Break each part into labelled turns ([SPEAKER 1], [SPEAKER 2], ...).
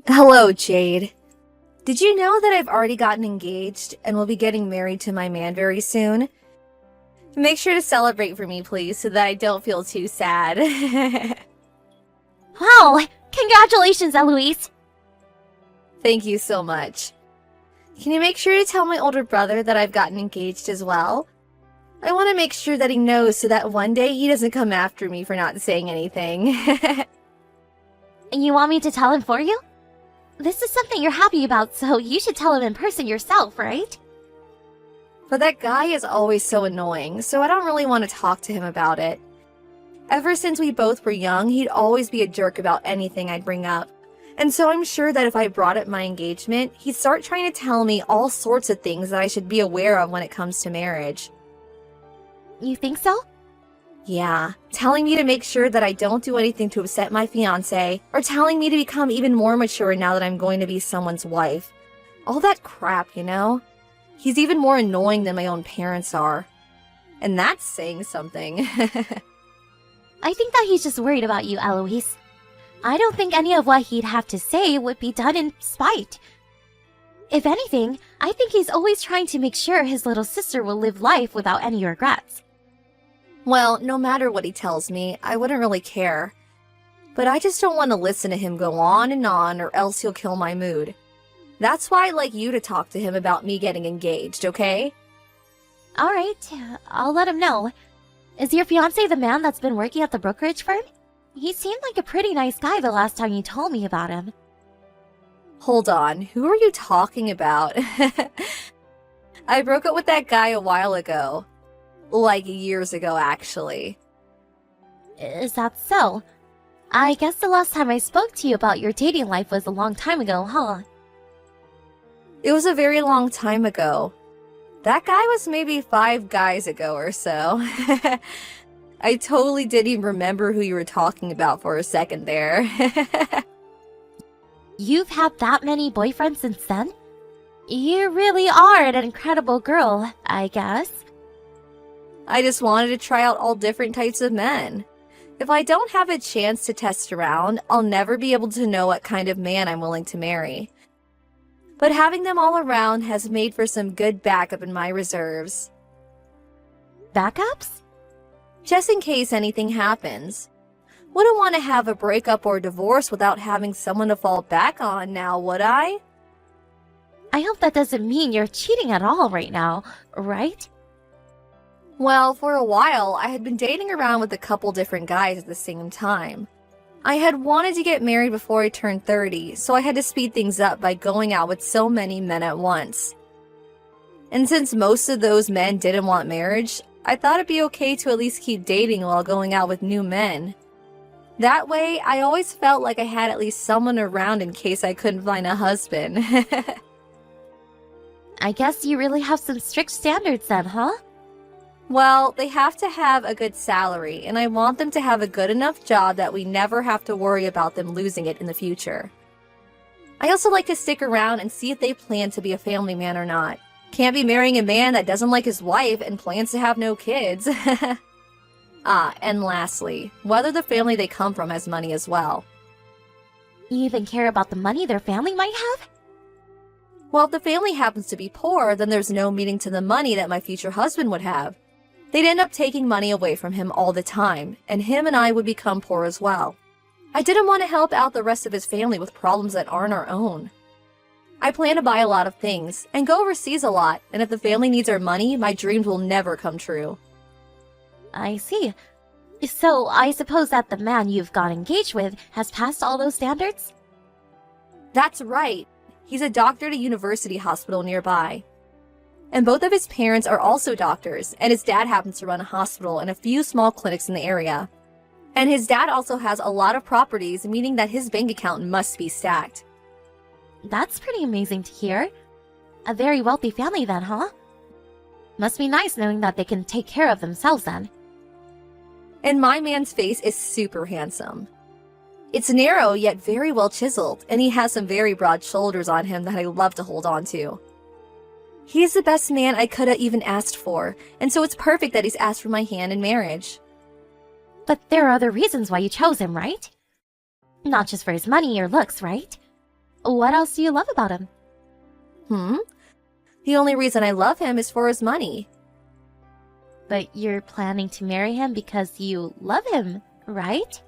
[SPEAKER 1] Hello, Jade. Did you know that I've already gotten engaged and will be getting married to my man very soon? Make sure to celebrate for me, please, so that I don't feel too sad.
[SPEAKER 2] Wow! Congratulations, Eloise!
[SPEAKER 1] Thank you so much. Can you make sure to tell my older brother that I've gotten engaged as well? I want to make sure that he knows so that one day he doesn't come after me for not saying anything.
[SPEAKER 2] And you want me to tell him for you? This is something you're happy about, so you should tell him in person yourself, right?
[SPEAKER 1] But that guy is always so annoying, so I don't really want to talk to him about it. Ever since we both were young, he'd always be a jerk about anything I'd bring up. And so I'm sure that if I brought up my engagement, he'd start trying to tell me all sorts of things that I should be aware of when it comes to marriage.
[SPEAKER 2] You think so?
[SPEAKER 1] Yeah, telling me to make sure that I don't do anything to upset my fiancé, or telling me to become even more mature now that I'm going to be someone's wife. All that crap, you know? He's even more annoying than my own parents are. And that's saying something.
[SPEAKER 2] I think that he's just worried about you, Eloise. I don't think any of what he'd have to say would be done in spite. If anything, I think he's always trying to make sure his little sister will live life without any regrets.
[SPEAKER 1] Well, no matter what he tells me, I wouldn't really care. But I just don't want to listen to him go on, or else he'll kill my mood. That's why I'd like you to talk to him about me getting engaged, okay?
[SPEAKER 2] Alright, I'll let him know. Is your fiancé the man that's been working at the brokerage firm? He seemed like a pretty nice guy the last time you told me about him.
[SPEAKER 1] Hold on, who are you talking about? I broke up with that guy a while ago. Like years ago, actually.
[SPEAKER 2] Is that so? I guess the last time I spoke to you about your dating life was a long time ago, huh?
[SPEAKER 1] It was a very long time ago. That guy was maybe 5 guys ago or so. I totally didn't even remember who you were talking about for a second there.
[SPEAKER 2] You've had that many boyfriends since then? You really are an incredible girl, I guess.
[SPEAKER 1] I just wanted to try out all different types of men. If I don't have a chance to test around, I'll never be able to know what kind of man I'm willing to marry. But having them all around has made for some good backup in my reserves.
[SPEAKER 2] Backups?
[SPEAKER 1] Just in case anything happens. Wouldn't want to have a breakup or divorce without having someone to fall back on now, would I?
[SPEAKER 2] I hope that doesn't mean you're cheating at all right now, right?
[SPEAKER 1] Well, for a while, I had been dating around with a couple different guys at the same time. I had wanted to get married before I turned 30, so I had to speed things up by going out with so many men at once. And since most of those men didn't want marriage, I thought it'd be okay to at least keep dating while going out with new men. That way, I always felt like I had at least someone around in case I couldn't find a husband.
[SPEAKER 2] I guess you really have some strict standards then, huh?
[SPEAKER 1] Well, they have to have a good salary, and I want them to have a good enough job that we never have to worry about them losing it in the future. I also like to stick around and see if they plan to be a family man or not. Can't be marrying a man that doesn't like his wife and plans to have no kids. And lastly, whether the family they come from has money as well.
[SPEAKER 2] You even care about the money their family might have?
[SPEAKER 1] Well, if the family happens to be poor, then there's no meaning to the money that my future husband would have. They'd end up taking money away from him all the time, and him and I would become poor as well. I didn't want to help out the rest of his family with problems that aren't our own. I plan to buy a lot of things, and go overseas a lot, and if the family needs our money, my dreams will never come true.
[SPEAKER 2] I see. So, I suppose that the man you've got engaged with has passed all those standards?
[SPEAKER 1] That's right. He's a doctor at a university hospital nearby. And both of his parents are also doctors, and his dad happens to run a hospital and a few small clinics in the area. And his dad also has a lot of properties, meaning that his bank account must be stacked.
[SPEAKER 2] That's pretty amazing to hear. A very wealthy family then, huh? Must be nice knowing that they can take care of themselves then.
[SPEAKER 1] And my man's face is super handsome. It's narrow yet very well chiseled, and he has some very broad shoulders on him that I love to hold on to. He's the best man I could have even asked for, and so it's perfect that he's asked for my hand in marriage.
[SPEAKER 2] But there are other reasons why you chose him, right? Not just for his money or looks, right? What else do you love about him?
[SPEAKER 1] The only reason I love him is for his money.
[SPEAKER 2] But you're planning to marry him because you love him, right?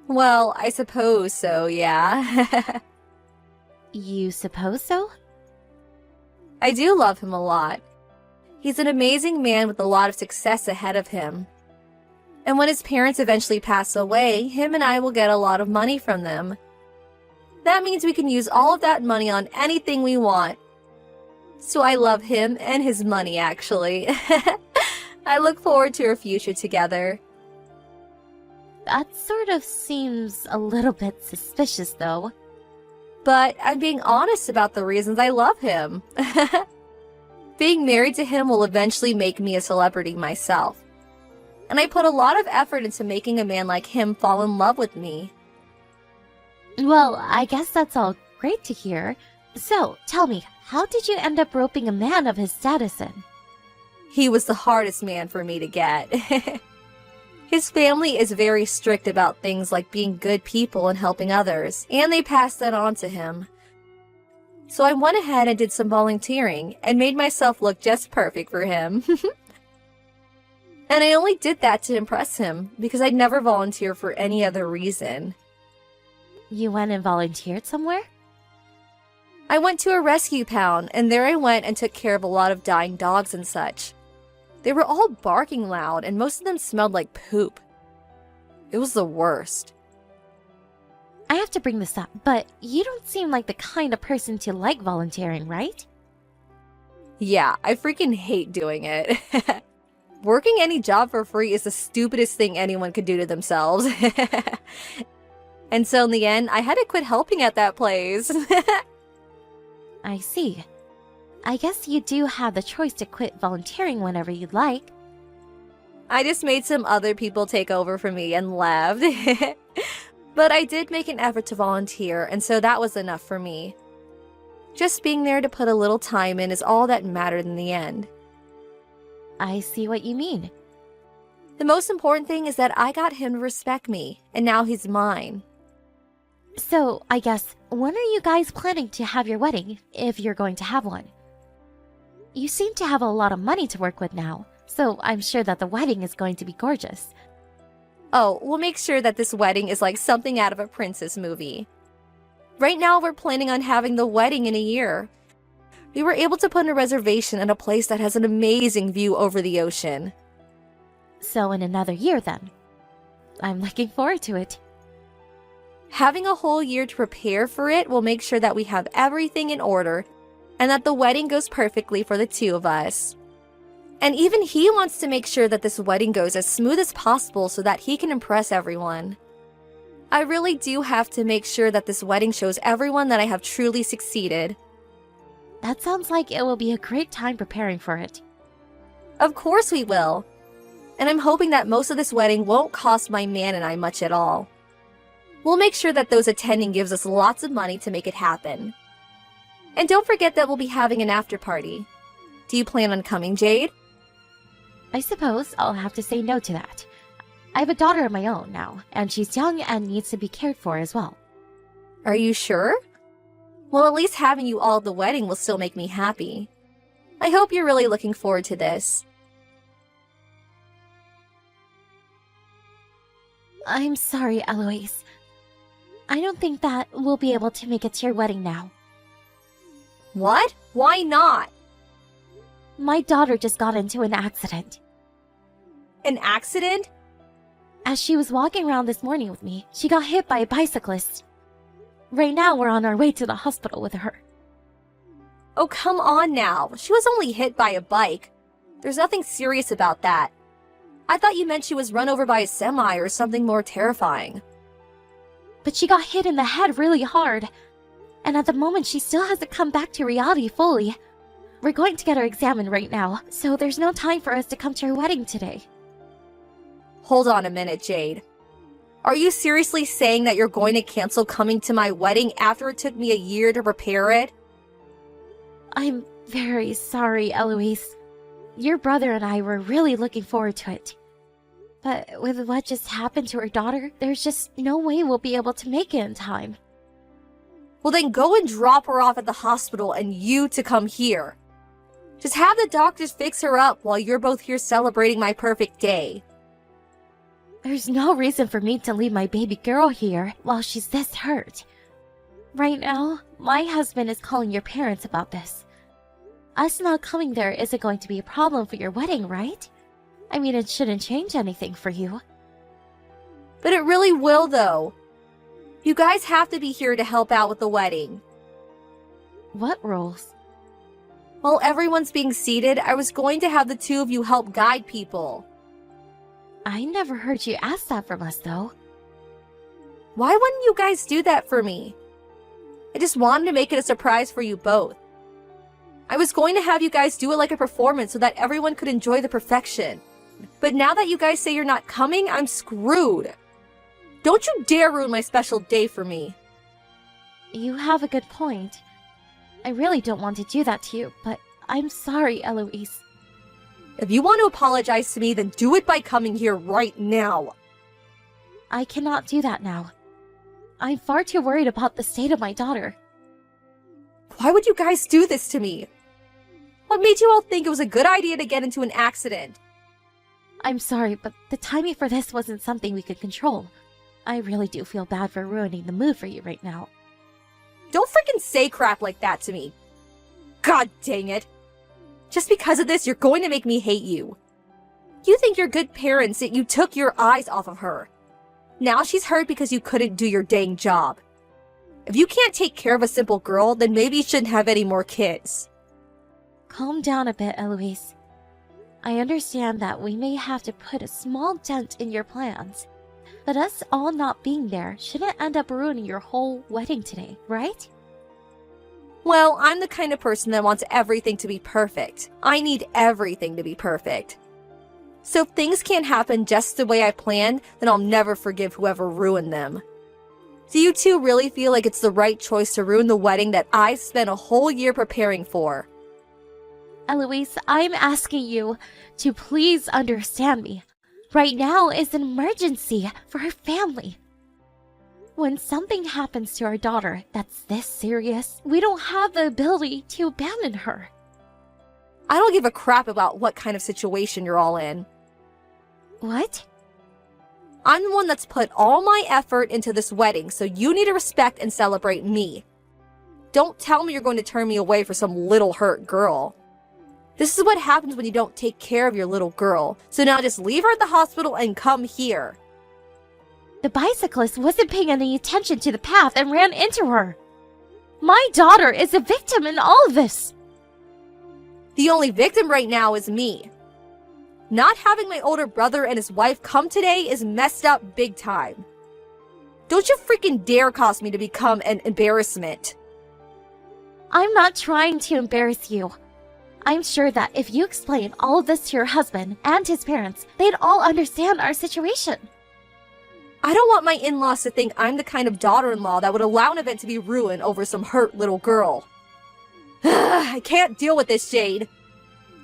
[SPEAKER 1] Well, I suppose so, yeah.
[SPEAKER 2] You suppose so?
[SPEAKER 1] I do love him a lot. He's an amazing man with a lot of success ahead of him. And when his parents eventually pass away, him and I will get a lot of money from them. That means we can use all of that money on anything we want. So I love him and his money, actually. I look forward to our future together.
[SPEAKER 2] That sort of seems a little bit suspicious, though.
[SPEAKER 1] But I'm being honest about the reasons I love him. Being married to him will eventually make me a celebrity myself. And I put a lot of effort into making a man like him fall in love with me.
[SPEAKER 2] Well, I guess that's all great to hear. So, tell me, how did you end up roping a man of his status in?
[SPEAKER 1] He was the hardest man for me to get. His family is very strict about things like being good people and helping others, and they passed that on to him. So I went ahead and did some volunteering and made myself look just perfect for him. And I only did that to impress him because I'd never volunteer for any other reason.
[SPEAKER 2] You went and volunteered somewhere?
[SPEAKER 1] I went to a rescue pound, and there I went and took care of a lot of dying dogs and such. They were all barking loud, and most of them smelled like poop. It was the worst.
[SPEAKER 2] I have to bring this up, but you don't seem like the kind of person to like volunteering, right?
[SPEAKER 1] Yeah, I freaking hate doing it. Working any job for free is the stupidest thing anyone could do to themselves. And so in the end, I had to quit helping at that place.
[SPEAKER 2] I see. I guess you do have the choice to quit volunteering whenever you'd like.
[SPEAKER 1] I just made some other people take over for me and left. But I did make an effort to volunteer, and so that was enough for me. Just being there to put a little time in is all that mattered in the end.
[SPEAKER 2] I see what you mean.
[SPEAKER 1] The most important thing is that I got him to respect me, and now he's mine.
[SPEAKER 2] So, I guess, when are you guys planning to have your wedding, if you're going to have one? You seem to have a lot of money to work with now, so I'm sure that the wedding is going to be gorgeous.
[SPEAKER 1] Oh, we'll make sure that this wedding is like something out of a princess movie. Right now, we're planning on having the wedding in a year. We were able to put in a reservation at a place that has an amazing view over the ocean.
[SPEAKER 2] So in another year, then. I'm looking forward to it.
[SPEAKER 1] Having a whole year to prepare for it will make sure that we have everything in order and that the wedding goes perfectly for the two of us. And even he wants to make sure that this wedding goes as smooth as possible so that he can impress everyone. I really do have to make sure that this wedding shows everyone that I have truly succeeded.
[SPEAKER 2] That sounds like it will be a great time preparing for it.
[SPEAKER 1] Of course we will. And I'm hoping that most of this wedding won't cost my man and I much at all. We'll make sure that those attending gives us lots of money to make it happen. And don't forget that we'll be having an after party. Do you plan on coming, Jade?
[SPEAKER 2] I suppose I'll have to say no to that. I have a daughter of my own now, and she's young and needs to be cared for as well.
[SPEAKER 1] Are you sure? Well, at least having you all at the wedding will still make me happy. I hope you're really looking forward to this.
[SPEAKER 2] I'm sorry, Eloise. I don't think that we'll be able to make it to your wedding now.
[SPEAKER 1] What? Why not?
[SPEAKER 2] My daughter just got into an accident.
[SPEAKER 1] An accident?
[SPEAKER 2] As she was walking around this morning with me, she got hit by a bicyclist. Right now, we're on our way to the hospital with her.
[SPEAKER 1] Oh, come on now. She was only hit by a bike. There's nothing serious about that. I thought you meant she was run over by a semi or something more terrifying.
[SPEAKER 2] But she got hit in the head really hard. And at the moment, she still hasn't come back to reality fully. We're going to get her examined right now, so there's no time for us to come to her wedding today.
[SPEAKER 1] Hold on a minute, Jade. Are you seriously saying that you're going to cancel coming to my wedding after it took me a year to prepare it?
[SPEAKER 2] I'm very sorry, Eloise. Your brother and I were really looking forward to it. But with what just happened to her daughter, there's just no way we'll be able to make it in time.
[SPEAKER 1] Well, then go and drop her off at the hospital and you to come here. Just have the doctors fix her up while you're both here celebrating my perfect day.
[SPEAKER 2] There's no reason for me to leave my baby girl here while she's this hurt. Right now, my husband is calling your parents about this. Us not coming there isn't going to be a problem for your wedding, right? I mean, it shouldn't change anything for you.
[SPEAKER 1] But it really will, though. You guys have to be here to help out with the wedding.
[SPEAKER 2] What rules?
[SPEAKER 1] While everyone's being seated, I was going to have the two of you help guide people.
[SPEAKER 2] I never heard you ask that from us, though.
[SPEAKER 1] Why wouldn't you guys do that for me? I just wanted to make it a surprise for you both. I was going to have you guys do it like a performance so that everyone could enjoy the perfection. But now that you guys say you're not coming, I'm screwed. Don't you dare ruin my special day for me.
[SPEAKER 2] You have a good point. I really don't want to do that to you, but I'm sorry, Eloise.
[SPEAKER 1] If you want to apologize to me, then do it by coming here right now.
[SPEAKER 2] I cannot do that now. I'm far too worried about the state of my daughter.
[SPEAKER 1] Why would you guys do this to me? What made you all think it was a good idea to get into an accident?
[SPEAKER 2] I'm sorry, but the timing for this wasn't something we could control. I really do feel bad for ruining the mood for you right now.
[SPEAKER 1] Don't freaking say crap like that to me. God dang it. Just because of this, you're going to make me hate you. You think you're good parents, yet you took your eyes off of her. Now she's hurt because you couldn't do your dang job. If you can't take care of a simple girl, then maybe you shouldn't have any more kids.
[SPEAKER 2] Calm down a bit, Eloise. I understand that we may have to put a small dent in your plans, but us all not being there shouldn't end up ruining your whole wedding today, right?
[SPEAKER 1] Well, I'm the kind of person that wants everything to be perfect. I need everything to be perfect. So if things can't happen just the way I planned, then I'll never forgive whoever ruined them. Do you two really feel like it's the right choice to ruin the wedding that I spent a whole year preparing for?
[SPEAKER 2] Eloise, I'm asking you to please understand me. Right now is an emergency for her family. When something happens to our daughter that's this serious, we don't have the ability to abandon her.
[SPEAKER 1] I don't give a crap about what kind of situation you're all in.
[SPEAKER 2] What?
[SPEAKER 1] I'm the one that's put all my effort into this wedding, so you need to respect and celebrate me. Don't tell me you're going to turn me away for some little hurt girl. This is what happens when you don't take care of your little girl. So now just leave her at the hospital and come here.
[SPEAKER 2] The bicyclist wasn't paying any attention to the path and ran into her. My daughter is a victim in all of this.
[SPEAKER 1] The only victim right now is me. Not having my older brother and his wife come today is messed up big time. Don't you freaking dare cause me to become an embarrassment.
[SPEAKER 2] I'm not trying to embarrass you. I'm sure that if you explain all of this to your husband and his parents, they'd all understand our situation.
[SPEAKER 1] I don't want my in-laws to think I'm the kind of daughter-in-law that would allow an event to be ruined over some hurt little girl. I can't deal with this, Jade.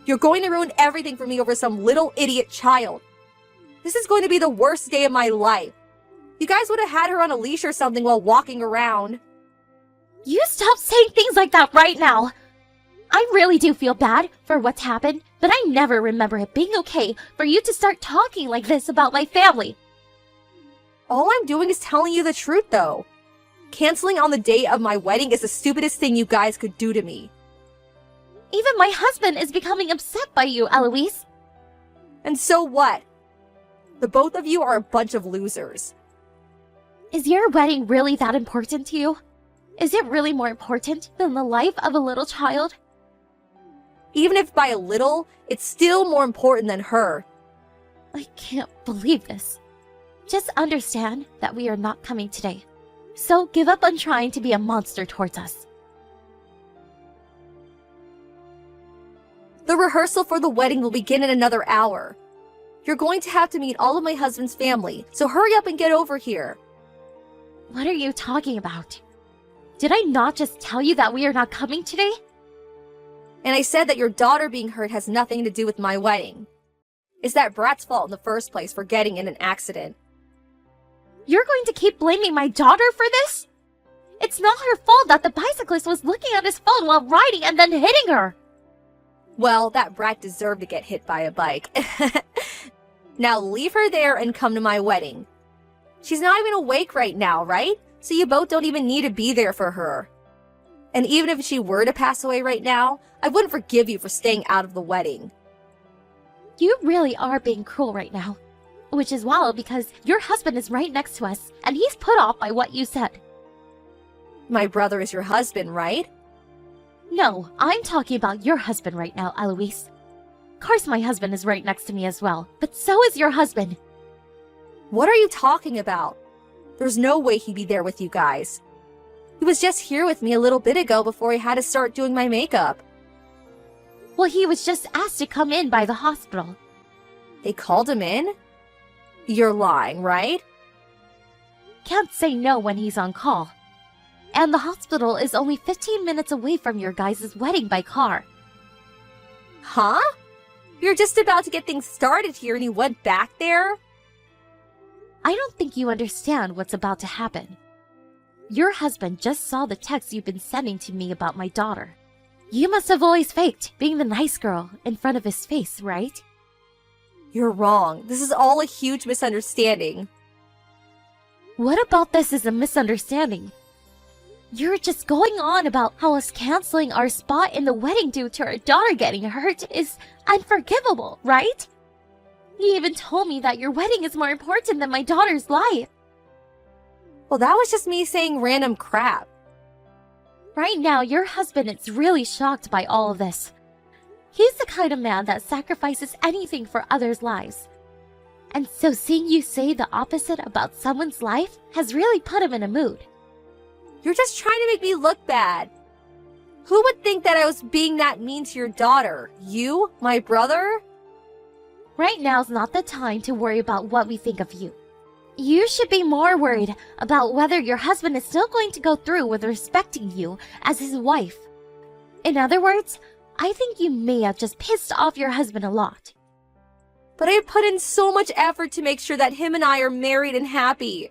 [SPEAKER 1] You're going to ruin everything for me over some little idiot child. This is going to be the worst day of my life. You guys would have had her on a leash or something while walking around.
[SPEAKER 2] You stop saying things like that right now. I really do feel bad for what's happened, but I never remember it being okay for you to start talking like this about my family.
[SPEAKER 1] All I'm doing is telling you the truth, though. Canceling on the day of my wedding is the stupidest thing you guys could do to me.
[SPEAKER 2] Even my husband is becoming upset by you, Eloise.
[SPEAKER 1] And so what? The both of you are a bunch of losers.
[SPEAKER 2] Is your wedding really that important to you? Is it really more important than the life of a little child?
[SPEAKER 1] Even if by a little, it's still more important than her.
[SPEAKER 2] I can't believe this. Just understand that we are not coming today. So give up on trying to be a monster towards us.
[SPEAKER 1] The rehearsal for the wedding will begin in another hour. You're going to have to meet all of my husband's family, so hurry up and get over here.
[SPEAKER 2] What are you talking about? Did I not just tell you that we are not coming today?
[SPEAKER 1] And I said that your daughter being hurt has nothing to do with my wedding. It's that brat's fault in the first place for getting in an accident.
[SPEAKER 2] You're going to keep blaming my daughter for this? It's not her fault that the bicyclist was looking at his phone while riding and then hitting her.
[SPEAKER 1] Well, that brat deserved to get hit by a bike. Now leave her there and come to my wedding. She's not even awake right now, right? So you both don't even need to be there for her. And even if she were to pass away right now, I wouldn't forgive you for staying out of the wedding.
[SPEAKER 2] You really are being cruel right now. Which is wild because your husband is right next to us, and he's put off by what you said.
[SPEAKER 1] My brother is your husband, right?
[SPEAKER 2] No, I'm talking about your husband right now, Eloise. Of course my husband is right next to me as well, but so is your husband.
[SPEAKER 1] What are you talking about? There's no way he'd be there with you guys. He was just here with me a little bit ago before he had to start doing my makeup.
[SPEAKER 2] Well, he was just asked to come in by the hospital.
[SPEAKER 1] They called him in? You're lying, right?
[SPEAKER 2] Can't say no when he's on call. And the hospital is only 15 minutes away from your guys' wedding by car.
[SPEAKER 1] Huh? You're just about to get things started here and you went back there?
[SPEAKER 2] I don't think you understand what's about to happen. Your husband just saw the text you've been sending to me about my daughter. You must have always faked being the nice girl in front of his face, right?
[SPEAKER 1] You're wrong. This is all a huge misunderstanding.
[SPEAKER 2] What about this is a misunderstanding? You're just going on about how us canceling our spot in the wedding due to our daughter getting hurt is unforgivable, right? You even told me that your wedding is more important than my daughter's life.
[SPEAKER 1] Well, that was just me saying random crap.
[SPEAKER 2] Right now, your husband is really shocked by all of this. He's the kind of man that sacrifices anything for others' lives. And so seeing you say the opposite about someone's life has really put him in a mood.
[SPEAKER 1] You're just trying to make me look bad. Who would think that I was being that mean to your daughter? You? My brother?
[SPEAKER 2] Right now's not the time to worry about what we think of you. You should be more worried about whether your husband is still going to go through with respecting you as his wife. In other words, I think you may have just pissed off your husband a lot.
[SPEAKER 1] But I put in so much effort to make sure that him and I are married and happy.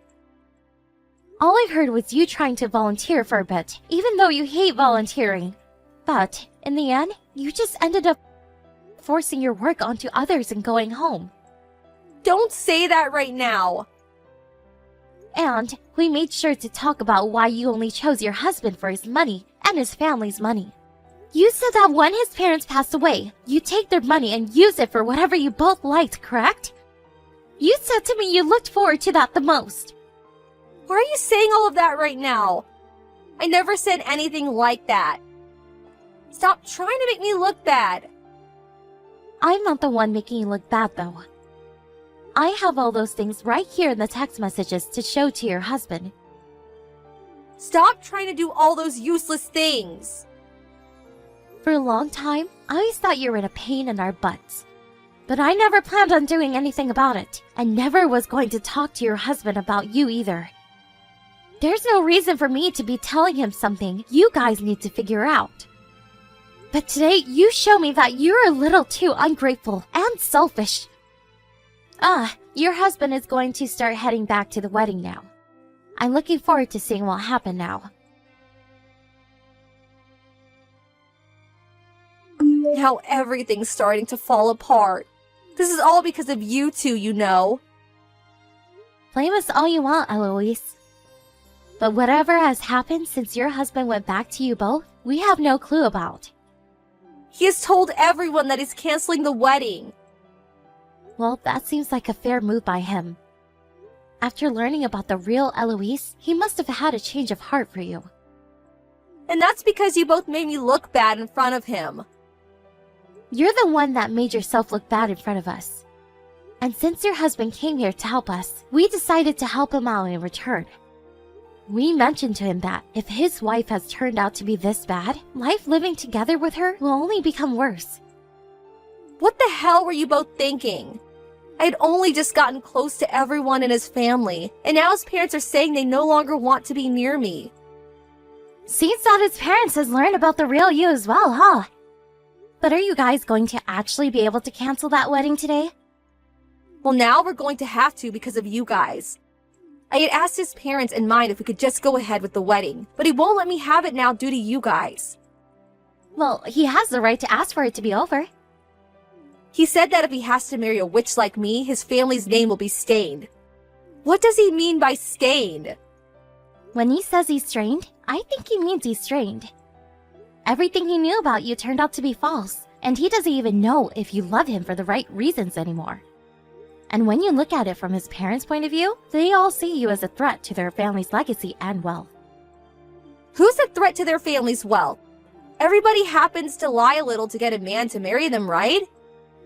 [SPEAKER 2] All I heard was you trying to volunteer for a bit, even though you hate volunteering. But in the end, you just ended up forcing your work onto others and going home.
[SPEAKER 1] Don't say that right now.
[SPEAKER 2] And we made sure to talk about why you only chose your husband for his money and his family's money. You said that when his parents passed away, you take their money and use it for whatever you both liked, correct? You said to me you looked forward to that the most.
[SPEAKER 1] Why are you saying all of that right now? I never said anything like that. Stop trying to make me look bad.
[SPEAKER 2] I'm not the one making you look bad, though. I have all those things right here in the text messages to show to your husband.
[SPEAKER 1] Stop trying to do all those useless things.
[SPEAKER 2] For a long time, I always thought you were in a pain in our butts. But I never planned on doing anything about it, and never was going to talk to your husband about you either. There's no reason for me to be telling him something you guys need to figure out. But today, you show me that you're a little too ungrateful and selfish. Your husband is going to start heading back to the wedding now. I'm looking forward to seeing what happened now.
[SPEAKER 1] Now everything's starting to fall apart. This is all because of you two, you know.
[SPEAKER 2] Blame us all you want, Eloise. But whatever has happened since your husband went back to you both, we have no clue about.
[SPEAKER 1] He has told everyone that he's canceling the wedding.
[SPEAKER 2] Well, that seems like a fair move by him. After learning about the real Eloise, he must have had a change of heart for you.
[SPEAKER 1] And that's because you both made me look bad in front of him.
[SPEAKER 2] You're the one that made yourself look bad in front of us. And since your husband came here to help us, we decided to help him out in return. We mentioned to him that if his wife has turned out to be this bad, life living together with her will only become worse.
[SPEAKER 1] What the hell were you both thinking? I had only just gotten close to everyone in his family, and now his parents are saying they no longer want to be near me.
[SPEAKER 2] Seems that his parents has learned about the real you as well, huh? But are you guys going to actually be able to cancel that wedding today?
[SPEAKER 1] Well, now we're going to have to because of you guys. I had asked his parents and mine if we could just go ahead with the wedding, but he won't let me have it now due to you guys.
[SPEAKER 2] Well, he has the right to ask for it to be over.
[SPEAKER 1] He said that if he has to marry a witch like me, his family's name will be stained. What does he mean by stained?
[SPEAKER 2] When he says he's strained, I think he means he's strained. Everything he knew about you turned out to be false, and he doesn't even know if you love him for the right reasons anymore. And when you look at it from his parents' point of view, they all see you as a threat to their family's legacy and wealth.
[SPEAKER 1] Who's a threat to their family's wealth? Everybody happens to lie a little to get a man to marry them, right?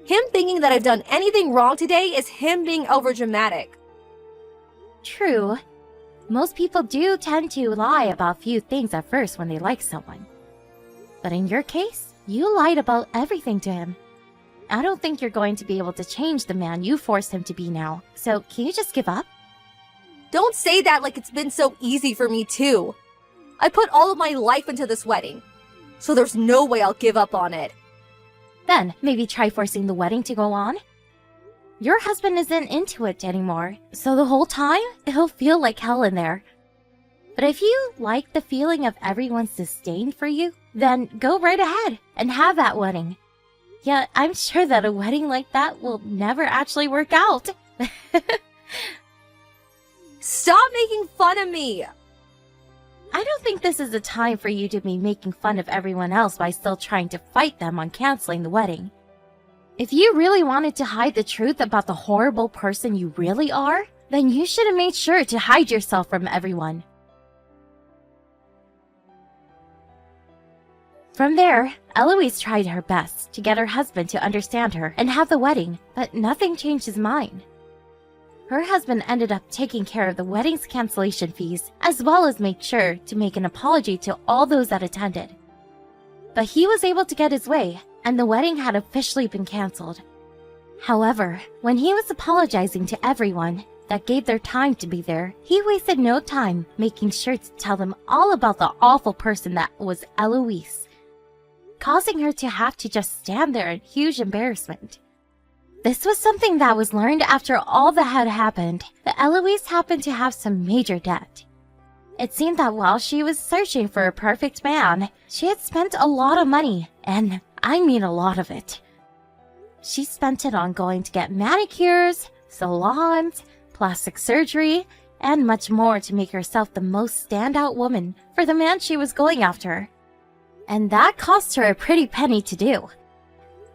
[SPEAKER 1] Him thinking that I've done anything wrong today is him being overdramatic.
[SPEAKER 2] True. Most people do tend to lie about few things at first when they like someone. But in your case, you lied about everything to him. I don't think you're going to be able to change the man you forced him to be now, so can you just give up?
[SPEAKER 1] Don't say that like it's been so easy for me too. I put all of my life into this wedding, so there's no way I'll give up on it.
[SPEAKER 2] Then maybe try forcing the wedding to go on. Your husband isn't into it anymore, so the whole time, it'll feel like hell in there. But if you like the feeling of everyone's disdain for you, then go right ahead and have that wedding. Yeah, I'm sure that a wedding like that will never actually work out.
[SPEAKER 1] Stop making fun of me!
[SPEAKER 2] I don't think this is the time for you to be making fun of everyone else by still trying to fight them on canceling the wedding. If you really wanted to hide the truth about the horrible person you really are, then you should have made sure to hide yourself from everyone. From there, Eloise tried her best to get her husband to understand her and have the wedding, but nothing changed his mind. Her husband ended up taking care of the wedding's cancellation fees, as well as made sure to make an apology to all those that attended. But he was able to get his way, and the wedding had officially been cancelled. However, when he was apologizing to everyone that gave their time to be there, he wasted no time making sure to tell them all about the awful person that was Eloise, causing her to have to just stand there in huge embarrassment. This was something that was learned after all that had happened, that Eloise happened to have some major debt. It seemed that while she was searching for a perfect man, she had spent a lot of money, and I mean a lot of it. She spent it on going to get manicures, salons, plastic surgery, and much more to make herself the most standout woman for the man she was going after. And that cost her a pretty penny to do.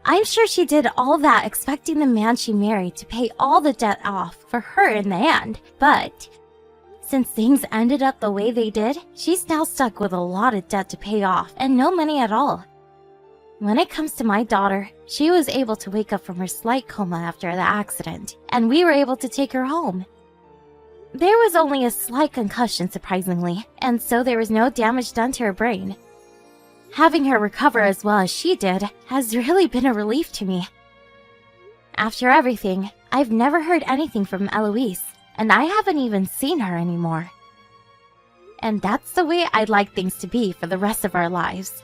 [SPEAKER 2] I'm sure she did all that expecting the man she married to pay all the debt off for her in the end, but since things ended up the way they did, she's now stuck with a lot of debt to pay off and no money at all. When it comes to my daughter, she was able to wake up from her slight coma after the accident, and we were able to take her home. There was only a slight concussion, surprisingly, and so there was no damage done to her brain. Having her recover as well as she did has really been a relief to me. After everything, I've never heard anything from Eloise, and I haven't even seen her anymore. And that's the way I'd like things to be for the rest of our lives.